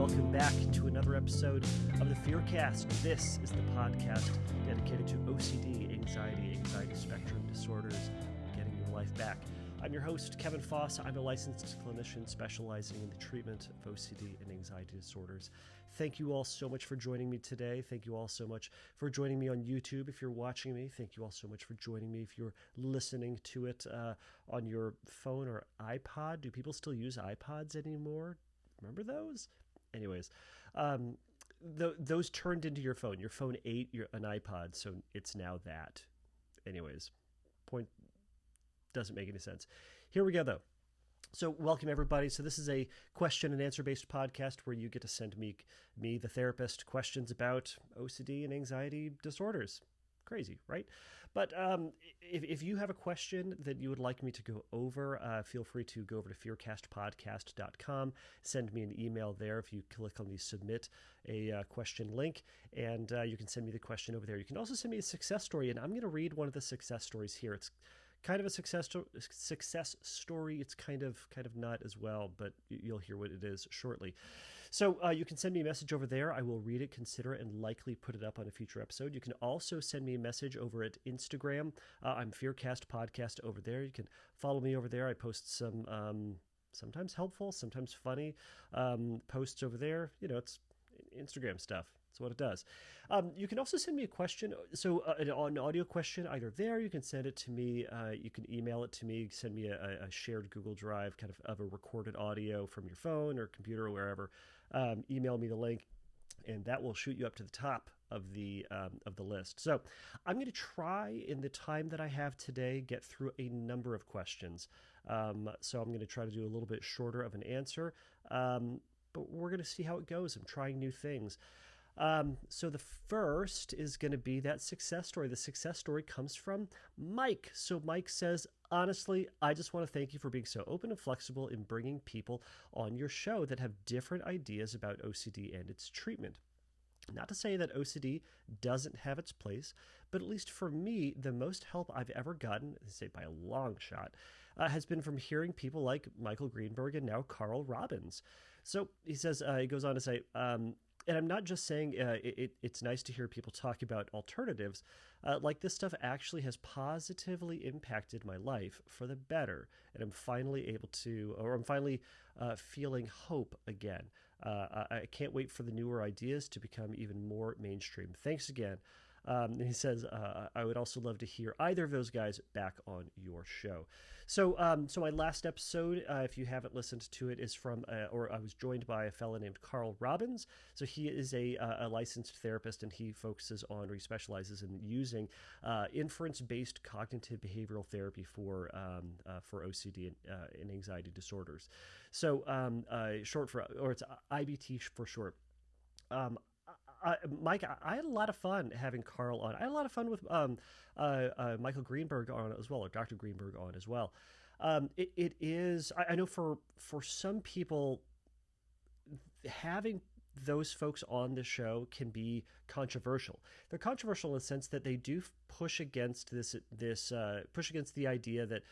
welcome back to another episode of the Fearcast. This is the podcast dedicated to OCD, anxiety spectrum disorders, getting your life back. I'm your host, Kevin Foss. I'm a licensed clinician specializing in the treatment of OCD and anxiety disorders. Thank you all so much for joining me today. Thank you all so much for joining me on YouTube if you're watching me. Thank you all so much for joining me if you're listening to it on your phone or iPod. Do people still use iPods anymore? Remember those? Anyways, those turned into your phone. Your phone ate an iPod, so it's now that. Anyways, point doesn't make any sense. Here we go, though. So welcome, everybody. So this is a question and answer based podcast where you get to send me, the therapist, questions about OCD and anxiety disorders. Crazy, right? But if you have a question that you would like me to go over, feel free to go over to fearcastpodcast.com. Send me an email there if you click on the submit a question link, and you can send me the question over there. You can also send me a success story, and I'm going to read one of the success stories here. It's kind of a success story. It's kind of not as well, but you'll hear what it is shortly. So you can send me a message over there. I will read it, consider it, and likely put it up on a future episode. You can also send me a message over at Instagram. I'm Fearcast Podcast over there. You can follow me over there. I post some sometimes helpful, sometimes funny posts over there. You know, it's Instagram stuff. That's what it does. You can also send me a question. So an audio question, either there, you can send it to me. You can email it to me, send me a shared Google Drive kind of a recorded audio from your phone or computer or wherever. Email me the link, and that will shoot you up to the top of the list. So I'm going to try, in the time that I have today, get through a number of questions. So I'm going to try to do a little bit shorter of an answer, but we're going to see how it goes. I'm trying new things. So the first is going to be that success story. The success story comes from Mike. So Mike says, honestly, I just want to thank you for being so open and flexible in bringing people on your show that have different ideas about OCD and its treatment. Not to say that OCD doesn't have its place, but at least for me, the most help I've ever gotten, say by a long shot, has been from hearing people like Michael Greenberg and now Carl Robbins. So he says, he goes on to say, and I'm not just saying it's nice to hear people talk about alternatives. Like this stuff actually has positively impacted my life for the better. And I'm finally feeling hope again. I can't wait for the newer ideas to become even more mainstream. Thanks again. And he says, I would also love to hear either of those guys back on your show. So my last episode, if you haven't listened to it, is from, or I was joined by a fellow named Carl Robbins. So he is a licensed therapist, and he focuses on, or he specializes in using inference-based cognitive behavioral therapy for OCD and anxiety disorders. So short for, or it's IBT for short. Mike, I had a lot of fun having Carl on. I had a lot of fun with Michael Greenberg on as well, or Dr. Greenberg on as well. It is, I know for some people, having those folks on the show can be controversial. They're controversial in the sense that they do push against push against the idea that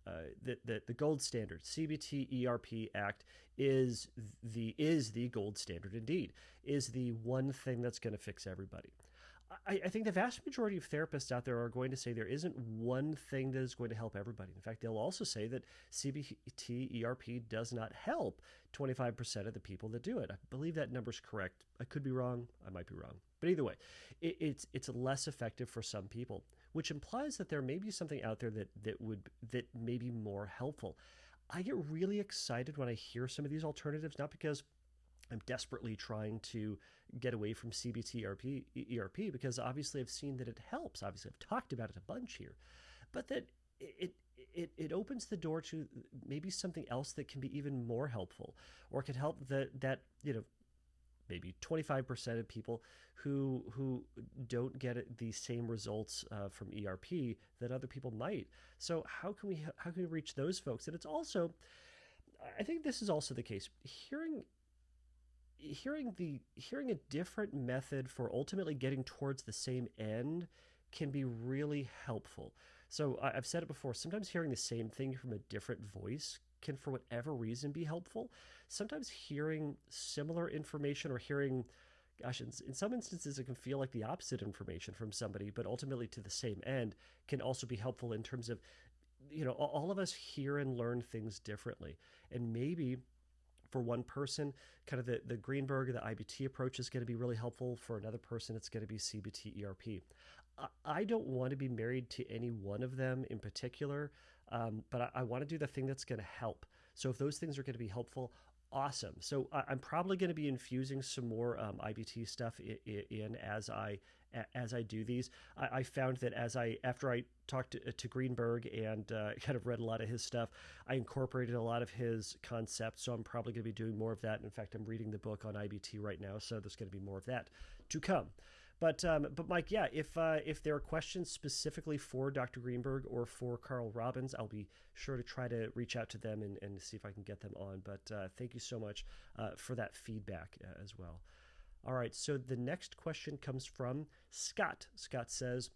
the gold standard CBT ERP Act is the gold standard indeed, is the one thing that's going to fix everybody. I think the vast majority of therapists out there are going to say there isn't one thing that is going to help everybody. In fact, they'll also say that CBT ERP does not help 25% of the people that do it. I believe that number's correct. I could be wrong. I might be wrong. But either way, it's less effective for some people, which implies that there may be something out there that may be more helpful. I get really excited when I hear some of these alternatives, not because I'm desperately trying to get away from CBT ERP, because obviously I've seen that it helps. Obviously, I've talked about it a bunch here, but that it opens the door to maybe something else that can be even more helpful, or can help that maybe 25% of people who don't get the same results from ERP that other people might. So how can we reach those folks? And it's also, I think this is also the case. Hearing a different method for ultimately getting towards the same end can be really helpful. So I've said it before, sometimes hearing the same thing from a different voice can, for whatever reason, be helpful. Sometimes hearing similar information or hearing, gosh, in some instances, it can feel like the opposite information from somebody, but ultimately to the same end can also be helpful in terms of, all of us hear and learn things differently. And maybe for one person, kind of the Greenberg, the IBT approach is going to be really helpful. For another person, it's going to be CBT ERP. I don't want to be married to any one of them in particular, but I want to do the thing that's going to help. So if those things are going to be helpful, awesome. So I'm probably going to be infusing some more IBT stuff in as I do these. I found that after I talked to Greenberg and kind of read a lot of his stuff, I incorporated a lot of his concepts. So I'm probably going to be doing more of that. In fact, I'm reading the book on IBT right now, so there's going to be more of that to come. But Mike, yeah, if there are questions specifically for Dr. Greenberg or for Carl Robbins, I'll be sure to try to reach out to them and see if I can get them on. But thank you so much for that feedback as well. All right, so the next question comes from Scott. Scott says,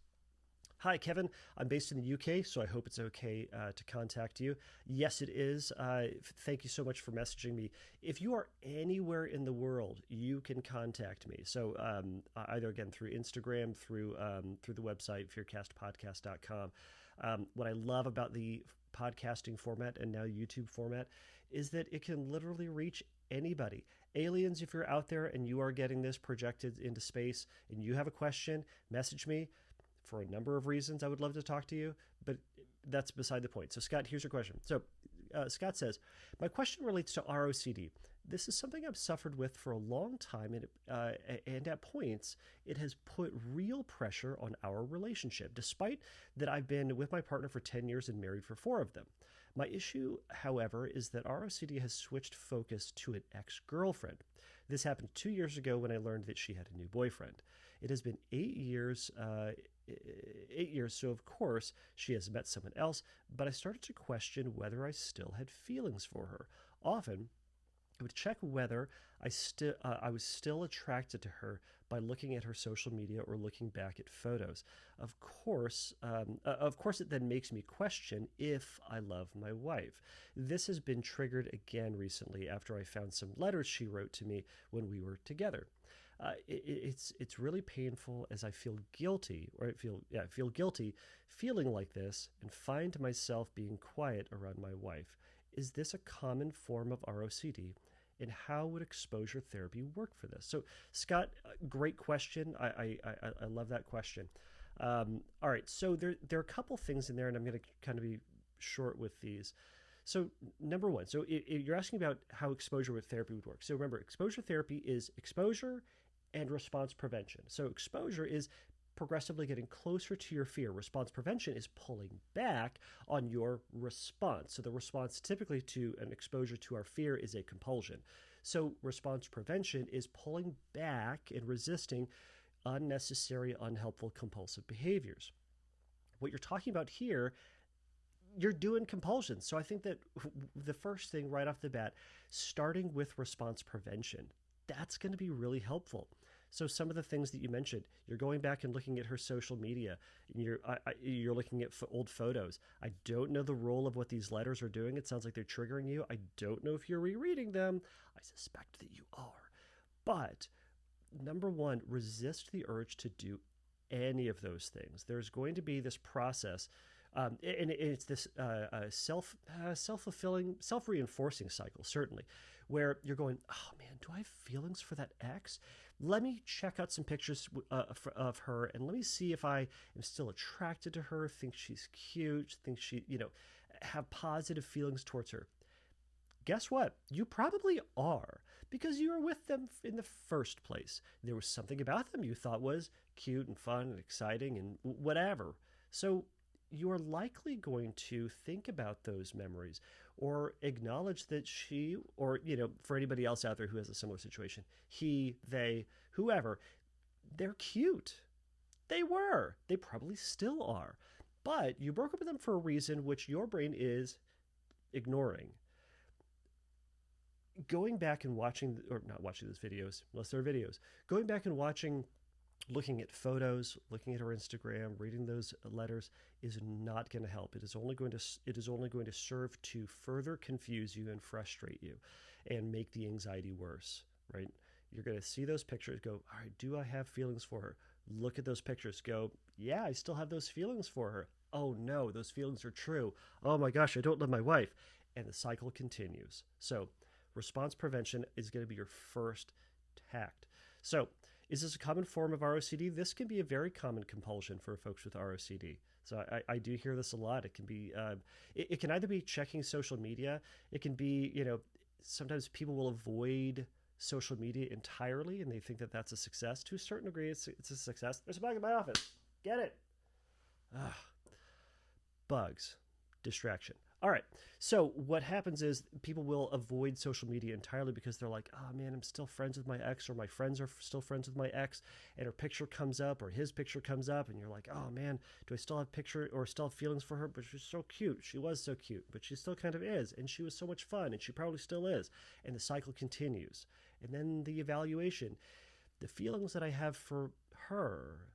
"Hi, Kevin. I'm based in the UK, so I hope it's okay to contact you." Yes, it is. Thank you so much for messaging me. If you are anywhere in the world, you can contact me. So either, again, through Instagram, through the website, fearcastpodcast.com. What I love about the podcasting format and now YouTube format is that it can literally reach anybody. Aliens, if you're out there and you are getting this projected into space and you have a question, message me. For a number of reasons, I would love to talk to you, but that's beside the point. So, Scott, here's your question. So, Scott says, "My question relates to ROCD. This is something I've suffered with for a long time, and at points, it has put real pressure on our relationship, despite that I've been with my partner for 10 years and married for 4 of them. My issue, however, is that ROCD has switched focus to an ex-girlfriend. This happened 2 years ago when I learned that she had a new boyfriend. It has been 8 years, so of course she has met someone else, but I started to question whether I still had feelings for her. Often, I would check whether I was still attracted to her by looking at her social media or looking back at photos. Of course, it then makes me question if I love my wife. This has been triggered again recently after I found some letters she wrote to me when we were together. It's really painful as I feel guilty, feeling like this, and find myself being quiet around my wife. Is this a common form of ROCD? And how would exposure therapy work for this?" So, Scott, great question. I love that question. All right, so there are a couple things in there, and I'm going to kind of be short with these. So, number one, so you're asking about how exposure with therapy would work. So remember, exposure therapy is exposure and response prevention. So exposure is progressively getting closer to your fear. Response prevention is pulling back on your response. So the response typically to an exposure to our fear is a compulsion. So response prevention is pulling back and resisting unnecessary, unhelpful, compulsive behaviors. What you're talking about here, you're doing compulsion. So I think that the first thing right off the bat, starting with response prevention, that's going to be really helpful. So some of the things that you mentioned, you're going back and looking at her social media, and you're looking at old photos. I don't know the role of what these letters are doing. It sounds like they're triggering you. I don't know if you're rereading them. I suspect that you are. But number one, resist the urge to do any of those things. There's going to be this process, and it's this self-fulfilling, self-reinforcing cycle, certainly, where you're going, oh man, do I have feelings for that ex? Let me check out some pictures of her, and let me see if I am still attracted to her, think she's cute, think she, have positive feelings towards her. Guess what? You probably are, because you were with them in the first place. There was something about them you thought was cute and fun and exciting and whatever. So you are likely going to think about those memories or acknowledge that she, or, for anybody else out there who has a similar situation, he, they, whoever, they're cute. They were. They probably still are. But you broke up with them for a reason which your brain is ignoring. Going back and watching, or not watching those videos, unless they're videos, going back and watching looking at photos, looking at her Instagram, reading those letters is not going to help. It is only going to serve to further confuse you and frustrate you and make the anxiety worse, right? You're going to see those pictures, go, all right, do I have feelings for her? Look at those pictures, go, yeah, I still have those feelings for her. Oh no, those feelings are true. Oh my gosh, I don't love my wife. And the cycle continues. So response prevention is going to be your first tact. So is this a common form of ROCD? This can be a very common compulsion for folks with ROCD. So I do hear this a lot. It can be, it can either be checking social media. It can be, sometimes people will avoid social media entirely and they think that that's a success. To a certain degree, it's a success. There's a bug in my office. Get it. Bugs, distraction. All right. So what happens is people will avoid social media entirely because they're like, oh man, I'm still friends with my ex, or my friends are still friends with my ex, and her picture comes up or his picture comes up, and you're like, oh man, do I still have picture or still have feelings for her? But she's so cute. She was so cute, but she still kind of is. And she was so much fun, and she probably still is. And the cycle continues. And then the evaluation, the feelings that I have for her,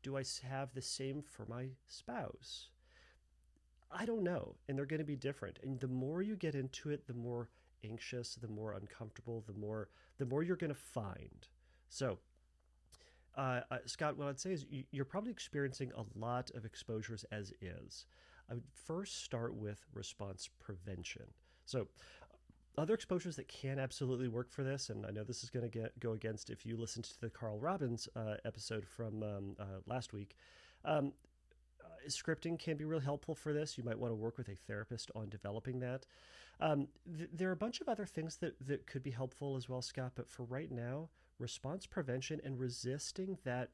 do I have the same for my spouse? I don't know, and they're going to be different. And the more you get into it, the more anxious, the more uncomfortable, the more you're going to find. So, Scott, what I'd say is you're probably experiencing a lot of exposures as is. I would first start with response prevention. So, other exposures that can absolutely work for this, and I know this is going to go against if you listened to the Carl Robbins episode from last week. Scripting can be really helpful for this. You might want to work with a therapist on developing that. There are a bunch of other things that could be helpful as well, Scott, but for right now, response prevention and resisting that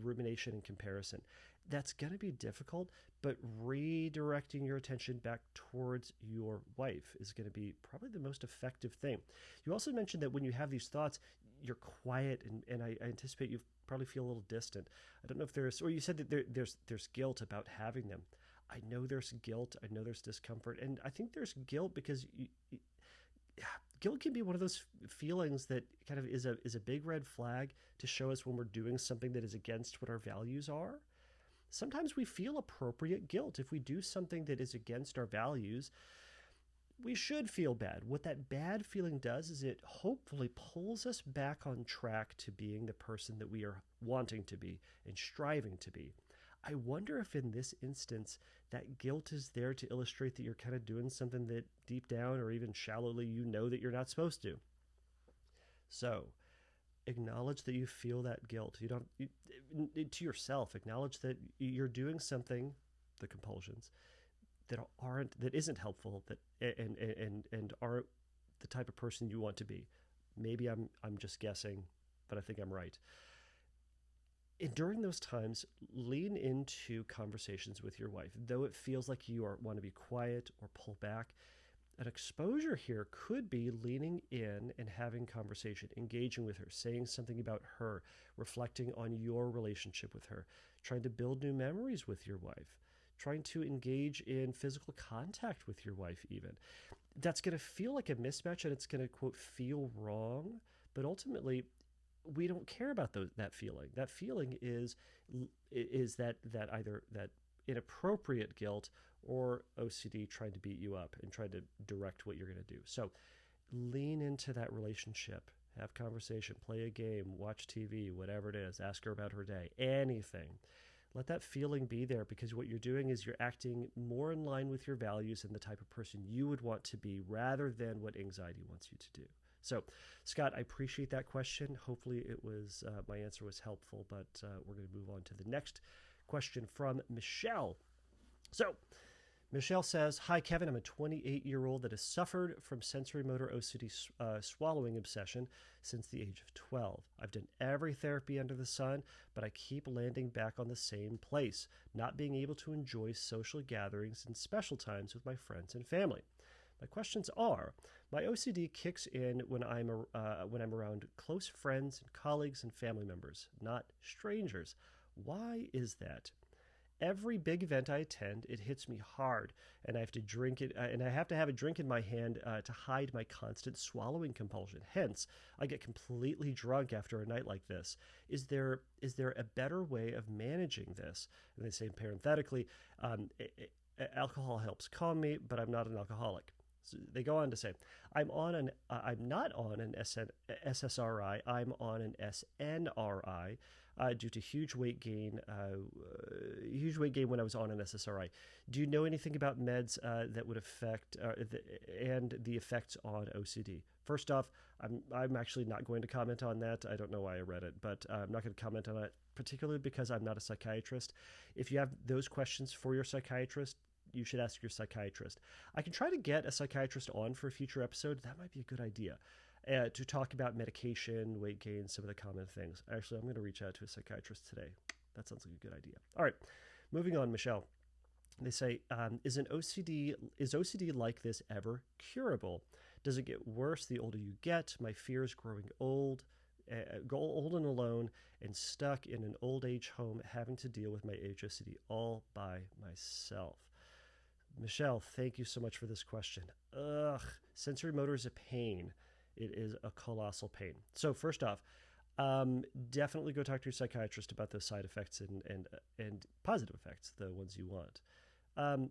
rumination and comparison, that's going to be difficult, but redirecting your attention back towards your wife is going to be probably the most effective thing. You also mentioned that when you have these thoughts, you're quiet, and I anticipate you probably feel a little distant. I don't know if or you said that there's guilt about having them. I know there's guilt. I know there's discomfort. And I think there's guilt because guilt can be one of those feelings that kind of is a big red flag to show us when we're doing something that is against what our values are. Sometimes we feel appropriate guilt. If we do something that is against our values, we should feel bad. What that bad feeling does is it hopefully pulls us back on track to being the person that we are wanting to be and striving to be. I wonder if in this instance, that guilt is there to illustrate that you're kind of doing something that deep down or even shallowly you know that you're not supposed to. So acknowledge that you feel that guilt. To yourself, acknowledge that you're doing something, the compulsions, that isn't helpful, and aren't the type of person you want to be. Maybe I'm just guessing, but I think I'm right. And during those times, lean into conversations with your wife. Though it feels like you want to be quiet or pull back, an exposure here could be leaning in and having conversation, engaging with her, saying something about her, reflecting on your relationship with her, trying to build new memories with your wife, trying to engage in physical contact with your wife even. That's going to feel like a mismatch, and it's going to, quote, feel wrong, but ultimately we don't care about that feeling. That feeling is that either that inappropriate guilt or OCD trying to beat you up and trying to direct what you're going to do. So lean into that relationship, have conversation, play a game, watch TV, whatever it is, ask her about her day, anything. Let that feeling be there, because what you're doing is you're acting more in line with your values and the type of person you would want to be rather than what anxiety wants you to do. So, Scott, I appreciate that question. Hopefully my answer was helpful, but we're going to move on to the next question from Michelle. So, Michelle says, hi, Kevin. I'm a 28-year-old that has suffered from sensory-motor OCD swallowing obsession since the age of 12. I've done every therapy under the sun, but I keep landing back on the same place, not being able to enjoy social gatherings and special times with my friends and family. My questions are, my OCD kicks in when I'm around close friends and colleagues and family members, not strangers. Why is that? Every big event I attend, it hits me hard, and I have to drink it, and I have to have a drink in my hand to hide my constant swallowing compulsion. Hence, I get completely drunk after a night like this. Is there a better way of managing this? And they say parenthetically, alcohol helps calm me, but I'm not an alcoholic. So they go on to say, I'm not on an SSRI. I'm on an SNRI due to huge weight gain. When I was on an SSRI. Do you know anything about meds that would affect and the effects on OCD? First off, I'm actually not going to comment on that. I don't know why I read it, but I'm not going to comment on it, particularly because I'm not a psychiatrist. If you have those questions for your psychiatrist, you should ask your psychiatrist. I can try to get a psychiatrist on for a future episode. That might be a good idea to talk about medication, weight gain, some of the common things. Actually, I'm going to reach out to a psychiatrist today. That sounds like a good idea. All right, moving on, Michelle. They say, is OCD like this ever curable? Does it get worse the older you get? My fear is growing old and alone and stuck in an old age home having to deal with my HOCD all by myself. Michelle, thank you so much for this question. Sensory motor is a pain. It is a colossal pain. So first off, definitely go talk to your psychiatrist about those side effects and positive effects, the ones you want.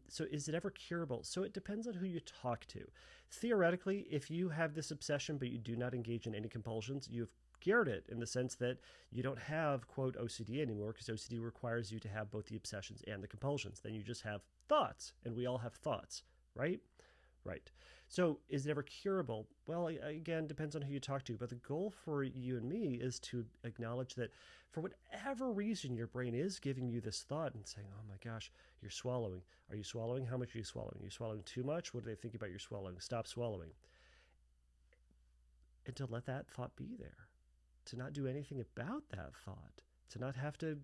So is it ever curable? So it depends on who you talk to. Theoretically, if you have this obsession but you do not engage in any compulsions, you've cured it in the sense that you don't have, quote, OCD anymore, because OCD requires you to have both the obsessions and the compulsions. Then you just have thoughts, and we all have thoughts, right? Right. So is it ever curable? Well, again, depends on who you talk to, but the goal for you and me is to acknowledge that for whatever reason your brain is giving you this thought and saying, oh my gosh, you're swallowing. Are you swallowing? How much are you swallowing? Are you swallowing too much? What do they think about your swallowing? Stop swallowing. And to let that thought be there. To not do anything about that thought, to not have to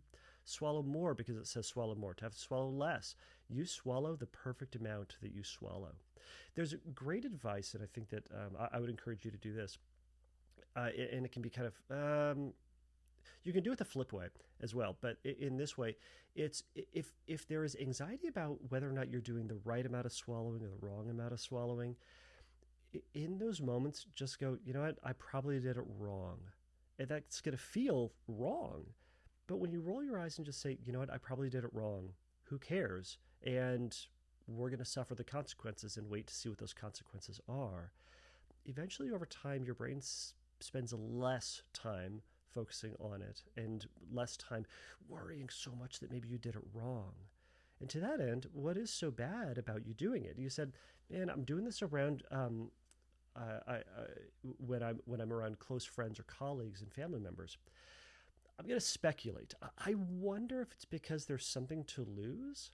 swallow more because it says swallow more, to have to swallow less. You swallow the perfect amount that you swallow. There's great advice, and I think that I would encourage you to do this. And it can be kind of, you can do it the flip way as well. But in this way, it's if there is anxiety about whether or not you're doing the right amount of swallowing or the wrong amount of swallowing, in those moments, just go, you know what, I probably did it wrong. And that's going to feel wrong. But when you roll your eyes and just say, you know what, I probably did it wrong. Who cares? And we're going to suffer the consequences and wait to see what those consequences are. Eventually, over time, your brain spends less time focusing on it and less time worrying so much that maybe you did it wrong. And to that end, what is so bad about you doing it? You said, man, I'm doing this around when I'm around close friends or colleagues and family members. I'm going to speculate. I wonder if it's because there's something to lose.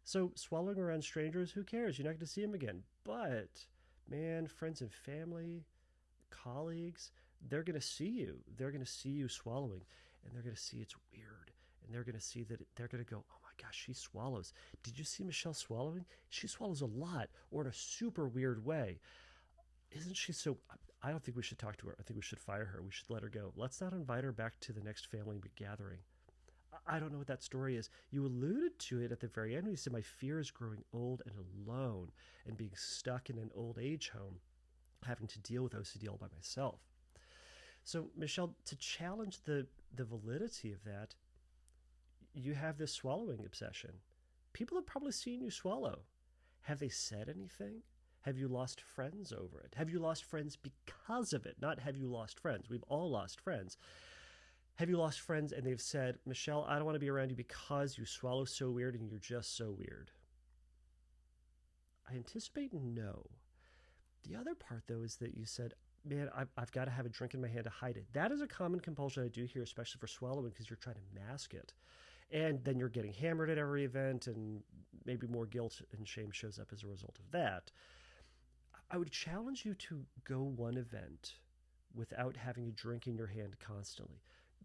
So swallowing around strangers, who cares? You're not going to see them again. But man, friends and family, colleagues, they're going to see you. They're going to see you swallowing, and they're going to see it's weird. And they're going to see that they're going to go, oh my gosh, she swallows. Did you see Michelle swallowing? She swallows a lot, or in a super weird way. Isn't she so... I don't think we should talk to her. I think we should fire her. We should let her go. Let's not invite her back to the next family gathering. I don't know what that story is. You alluded to it at the very end. You said, my fear is growing old and alone and being stuck in an old age home, having to deal with OCD all by myself. So, Michelle, to challenge the validity of that, you have this swallowing obsession. People have probably seen you swallow. Have they said anything? Have you lost friends over it? Have you lost friends because of it? Not have you lost friends. We've all lost friends. Have you lost friends and they've said, Michelle, I don't want to be around you because you swallow so weird and you're just so weird? I anticipate no. The other part, though, is that you said, man, I've got to have a drink in my hand to hide it. That is a common compulsion I do hear, especially for swallowing, because you're trying to mask it. And then you're getting hammered at every event, and maybe more guilt and shame shows up as a result of that. I would challenge you to go one event without having a drink in your hand constantly.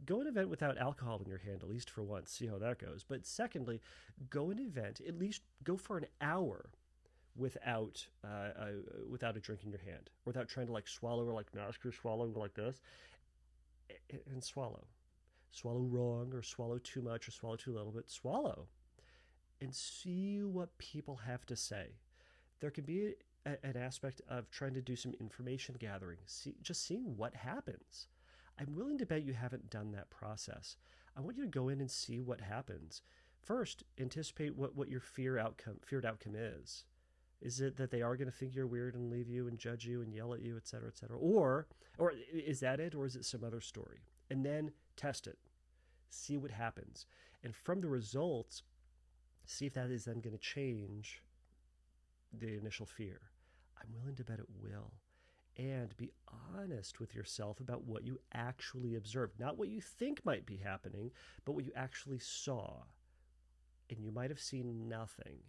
Go an event without alcohol in your hand, at least for once, see how that goes. But secondly, go an event, at least go for an hour without a drink in your hand, without trying to like swallow or like mask your swallowing like this, and swallow. Swallow wrong or swallow too much or swallow too little, but swallow. and see what people have to say. There can be an aspect of trying to do some information gathering, just seeing what happens. I'm willing to bet you haven't done that process. I want you to go in and see what happens. First, anticipate what your feared outcome is. Is it that they are going to think you're weird and leave you and judge you and yell at you, et cetera, et cetera? Or is that it, or is it some other story? And then test it. See what happens. And from the results, see if that is then going to change the initial fear. I'm willing to bet it will. And be honest with yourself about what you actually observed. Not what you think might be happening, but what you actually saw. And you might have seen nothing.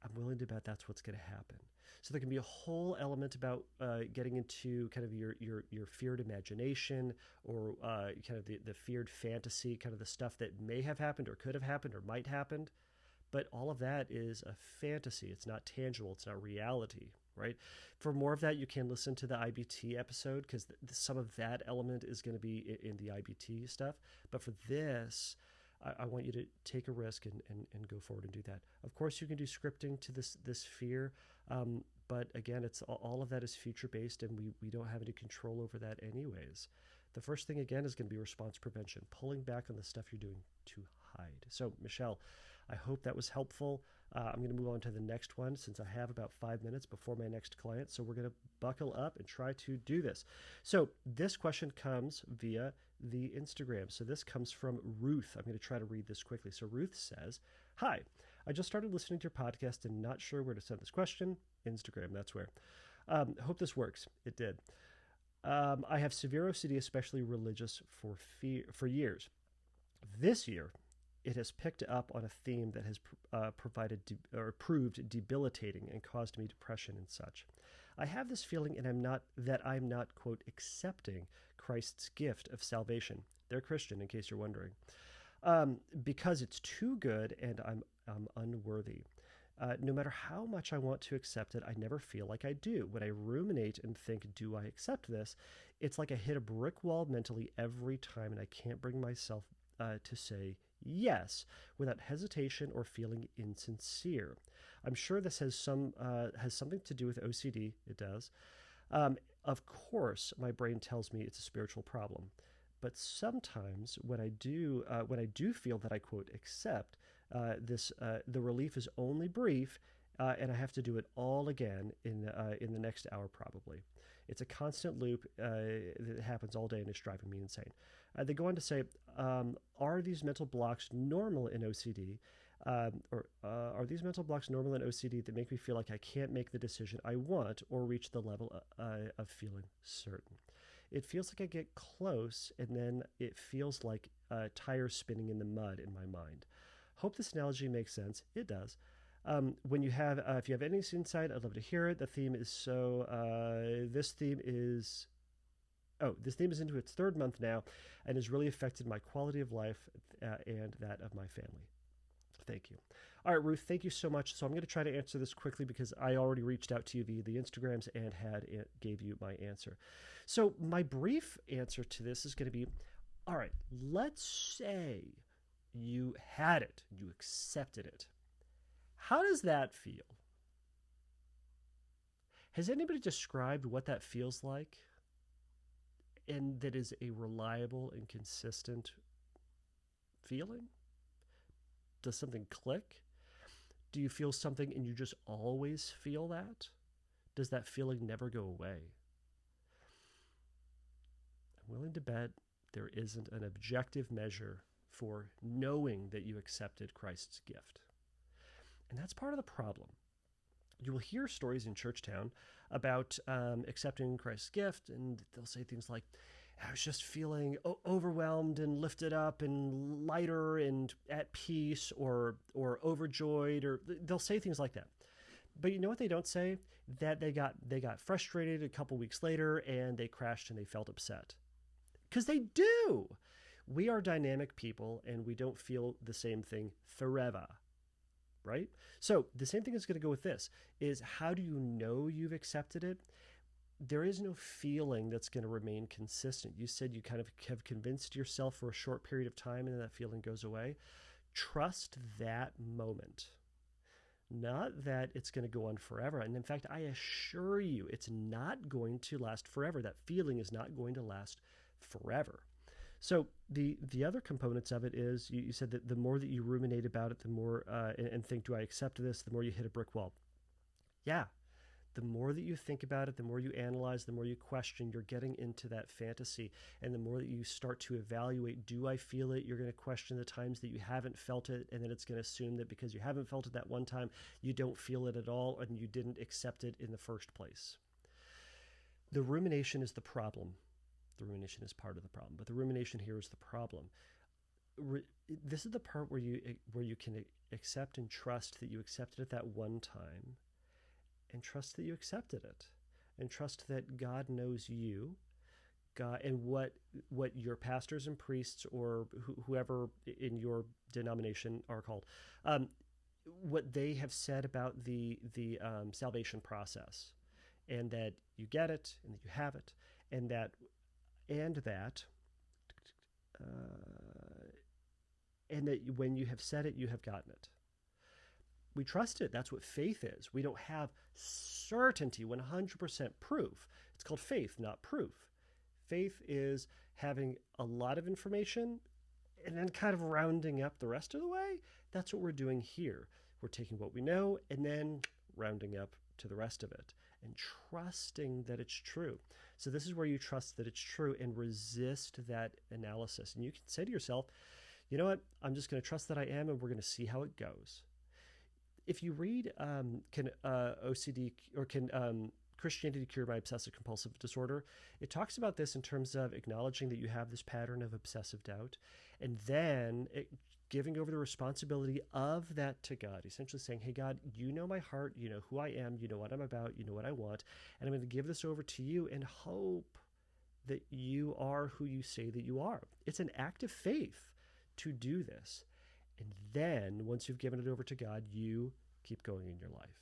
I'm willing to bet that's what's going to happen. So there can be a whole element about getting into kind of your feared imagination, or kind of the feared fantasy, kind of the stuff that may have happened or could have happened or might happen. But all of that is a fantasy. It's not tangible. It's not reality, right? For more of that, you can listen to the IBT episode, because some of that element is going to be in the IBT stuff. But for this, I want you to take a risk and go forward and do that. Of course, you can do scripting to this fear, but again, it's all of that is future-based, and we don't have any control over that anyways. The first thing, again, is going to be response prevention, pulling back on the stuff you're doing to hide. So, Michelle, I hope that was helpful. I'm going to move on to the next one, since I have about 5 minutes before my next client. So we're going to buckle up and try to do this. So this question comes via the Instagram. So this comes from Ruth. I'm going to try to read this quickly. So Ruth says, "Hi, I just started listening to your podcast and not sure where to send this question. Instagram, that's where. Hope this works." It did. I have severe OCD, especially religious, for years. This year, it has picked up on a theme that has proved debilitating and caused me depression and such. I have this feeling, and I'm not, quote, accepting Christ's gift of salvation. They're Christian, in case you're wondering. Because it's too good and I'm unworthy. No matter how much I want to accept it, I never feel like I do. When I ruminate and think, do I accept this? It's like I hit a brick wall mentally every time, and I can't bring myself to say yes without hesitation or feeling insincere. I'm sure this has something to do with OCD. It does. Of course, my brain tells me it's a spiritual problem. But sometimes when I do feel that I, quote, accept this, the relief is only brief, and I have to do it all again in the next hour probably. It's a constant loop that happens all day, and it's driving me insane. They go on to say, are these mental blocks normal in OCD? Are these mental blocks normal in OCD that make me feel like I can't make the decision I want or reach the level of feeling certain? It feels like I get close, and then it feels like tires spinning in the mud in my mind. Hope this analogy makes sense. It does. If you have any insight, I'd love to hear it. The theme is this theme is into its third month now, and has really affected my quality of life and that of my family. Thank you. All right, Ruth, thank you so much. So I'm going to try to answer this quickly, because I already reached out to you via the Instagrams and gave you my answer. So my brief answer to this is going to be, all right, let's say you had it, you accepted it. How does that feel? Has anybody described what that feels like? And that is a reliable and consistent feeling? Does something click? Do you feel something and you just always feel that? Does that feeling never go away? I'm willing to bet there isn't an objective measure for knowing that you accepted Christ's gift. And that's part of the problem. You will hear stories in Churchtown about accepting Christ's gift, and they'll say things like, I was just feeling overwhelmed and lifted up and lighter and at peace, or overjoyed, or they'll say things like that. But you know what they don't say? That they got frustrated a couple weeks later, and they crashed and they felt upset. Because they do. We are dynamic people, and we don't feel the same thing forever. Right? So the same thing is going to go with this, is how do you know you've accepted it? There is no feeling that's going to remain consistent. You said you kind of have convinced yourself for a short period of time, and then that feeling goes away. Trust that moment. Not that it's going to go on forever. And in fact, I assure you, it's not going to last forever. That feeling is not going to last forever. So the other components of it is, you said that the more that you ruminate about it, the more and think, do I accept this? The more you hit a brick wall. Yeah. The more that you think about it, the more you analyze, the more you question, you're getting into that fantasy. And the more that you start to evaluate, do I feel it? You're going to question the times that you haven't felt it. And then it's going to assume that because you haven't felt it that one time, you don't feel it at all, and you didn't accept it in the first place. The rumination is the problem. The rumination is part of the problem, but the rumination here is the problem. This is the part where you can accept and trust that you accepted it that one time, and trust that you accepted it, and trust that God knows you, God, and what your pastors and priests or whoever in your denomination are called, what they have said about the salvation process, and that you get it, and that you have it, and that when you have said it, you have gotten it. We trust it. That's what faith is. We don't have certainty, 100% proof. It's called faith, not proof. Faith is having a lot of information and then kind of rounding up the rest of the way. That's what we're doing here. We're taking what we know and then rounding up to the rest of it and trusting that it's true. So this is where you trust that it's true and resist that analysis. And you can say to yourself, you know what? I'm just going to trust that I am, and we're going to see how it goes. If you read Can Christianity Cure My Obsessive Compulsive Disorder, it talks about this in terms of acknowledging that you have this pattern of obsessive doubt, and then giving over the responsibility of that to God, essentially saying, hey, God, you know my heart, you know who I am, you know what I'm about, you know what I want, and I'm going to give this over to you and hope that you are who you say that you are. It's an act of faith to do this. And then once you've given it over to God, you keep going in your life.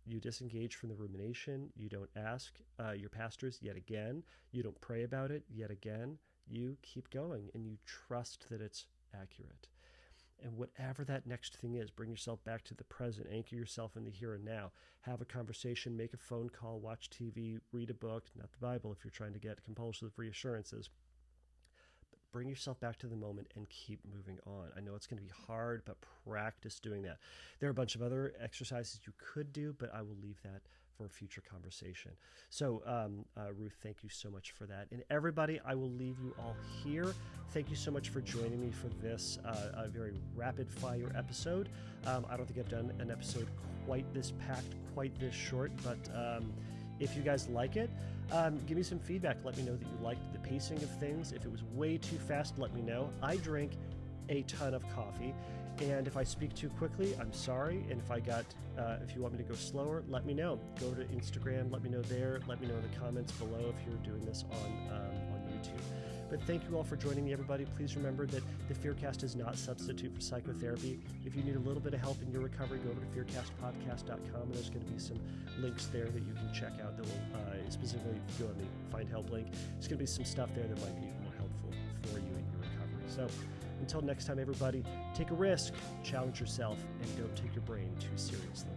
You disengage from the rumination. You don't ask your pastors yet again. You don't pray about it yet again. You keep going and you trust that it's accurate. And whatever that next thing is, bring yourself back to the present, anchor yourself in the here and now, have a conversation, make a phone call, watch TV, read a book, not the Bible if you're trying to get compulsive reassurances. But bring yourself back to the moment and keep moving on. I know it's going to be hard, but practice doing that. There are a bunch of other exercises you could do, but I will leave that for a future conversation. So, Ruth, thank you so much for that. And everybody, I will leave you all here. Thank you so much for joining me for this a very rapid fire episode. I don't think I've done an episode quite this packed, quite this short, but if you guys like it, give me some feedback. Let me know that you liked the pacing of things. If it was way too fast, let me know. I drink a ton of coffee, and if I speak too quickly, I'm sorry. And if you want me to go slower, let me know. Go to Instagram, let me know there. Let me know in the comments below if you're doing this on YouTube. But thank you all for joining me, everybody. Please remember that the Fearcast is not a substitute for psychotherapy. If you need a little bit of help in your recovery, go over to fearcastpodcast.com, and there's going to be some links there that you can check out that will specifically, if you go on the Find Help link, there's going to be some stuff there that might be more helpful for you in your recovery. So until next time, everybody, take a risk, challenge yourself, and don't take your brain too seriously.